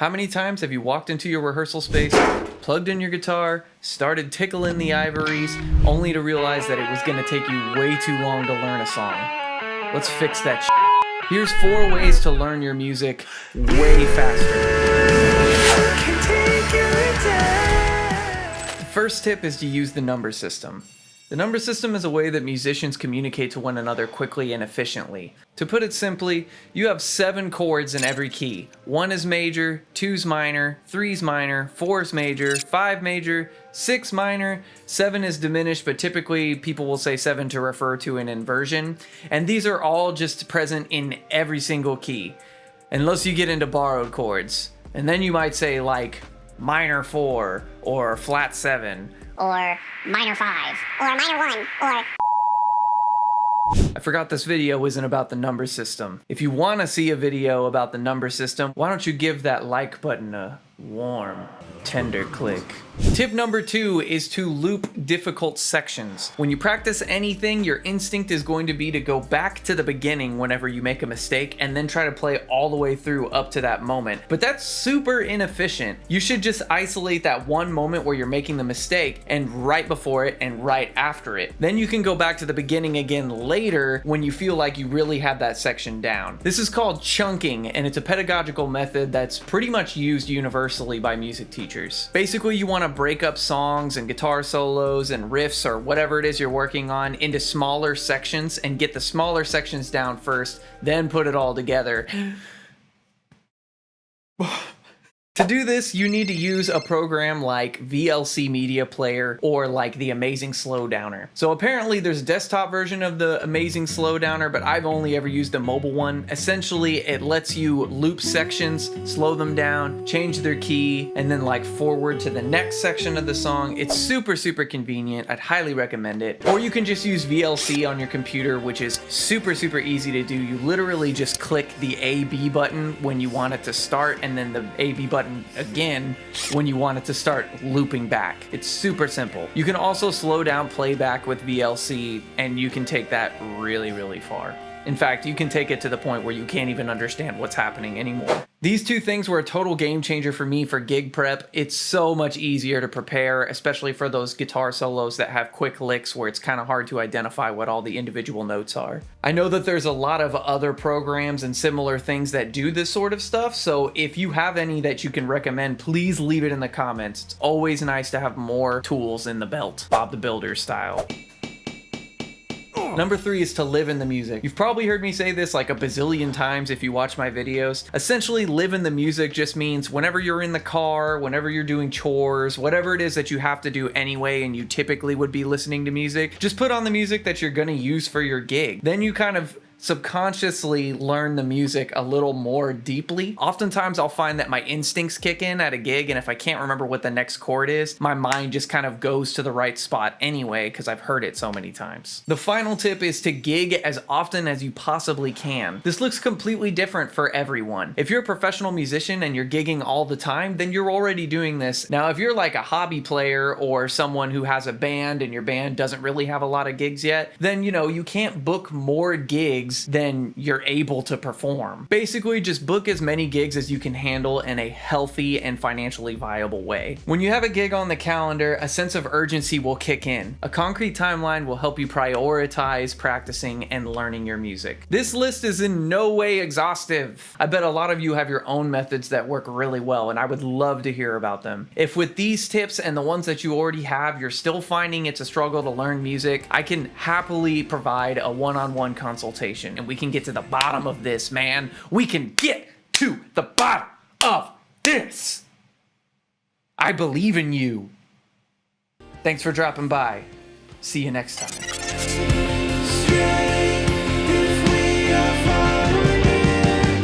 How many times have you walked into your rehearsal space, plugged in your guitar, started tickling the ivories, only to realize that it was going to take you way too long to learn a song? Let's fix that shit. Here's 4 ways to learn your music way faster. The first tip is to use the number system. The number system is a way that musicians communicate to one another quickly and efficiently. To put it simply, you have 7 chords in every key. 1 is major, 2's minor, 3's minor, 4's major, 5 major, 6 minor, 7 is diminished, but typically people will say 7 to refer to an inversion. And these are all just present in every single key, unless you get into borrowed chords. And then you might say like minor 4 or flat 7. Or minor 5, or minor 1, or... I forgot this video isn't about the number system. If you want to see a video about the number system, why don't you give that like button a warm, tender click. Tip number 2 is to loop difficult sections. When you practice anything, your instinct is going to be to go back to the beginning whenever you make a mistake and then try to play all the way through up to that moment. But that's super inefficient. You should just isolate that one moment where you're making the mistake and right before it and right after it. Then you can go back to the beginning again later when you feel like you really have that section down. This is called chunking, and it's a pedagogical method that's pretty much used universally by music teachers. Basically, you want to break up songs and guitar solos and riffs or whatever it is you're working on into smaller sections and get the smaller sections down first, then put it all together. To do this, you need to use a program like VLC Media Player or like the Amazing Slowdowner. So apparently there's a desktop version of the Amazing Slowdowner, but I've only ever used a mobile one. Essentially, it lets you loop sections, slow them down, change their key, and then like forward to the next section of the song. It's super, super convenient. I'd highly recommend it. Or you can just use VLC on your computer, which is super, super easy to do. You literally just click the A-B button when you want it to start, and then the A-B button again when you want it to start looping back. It's super simple. You can also slow down playback with VLC, and you can take that really, really far. In fact, you can take it to the point where you can't even understand what's happening anymore. These 2 things were a total game changer for me for gig prep. It's so much easier to prepare, especially for those guitar solos that have quick licks where it's kind of hard to identify what all the individual notes are. I know that there's a lot of other programs and similar things that do this sort of stuff, so if you have any that you can recommend, please leave it in the comments. It's always nice to have more tools in the belt, Bob the Builder style. Number 3 is to live in the music. You've probably heard me say this like a bazillion times if you watch my videos. Essentially, live in the music just means whenever you're in the car, whenever you're doing chores, whatever it is that you have to do anyway and you typically would be listening to music, just put on the music that you're gonna use for your gig. Then you kind of subconsciously learn the music a little more deeply. Oftentimes I'll find that my instincts kick in at a gig, and if I can't remember what the next chord is, my mind just kind of goes to the right spot anyway because I've heard it so many times. The final tip is to gig as often as you possibly can. This looks completely different for everyone. If you're a professional musician and you're gigging all the time, then you're already doing this. Now, if you're like a hobby player or someone who has a band and your band doesn't really have a lot of gigs yet, then you can't book more gigs than you're able to perform. Basically, just book as many gigs as you can handle in a healthy and financially viable way. When you have a gig on the calendar, a sense of urgency will kick in. A concrete timeline will help you prioritize practicing and learning your music. This list is in no way exhaustive. I bet a lot of you have your own methods that work really well, and I would love to hear about them. If with these tips and the ones that you already have, you're still finding it's a struggle to learn music, I can happily provide a one-on-one consultation. And we can get to the bottom of this, man. We can get to the bottom of this. I believe in you. Thanks for dropping by. See you next time.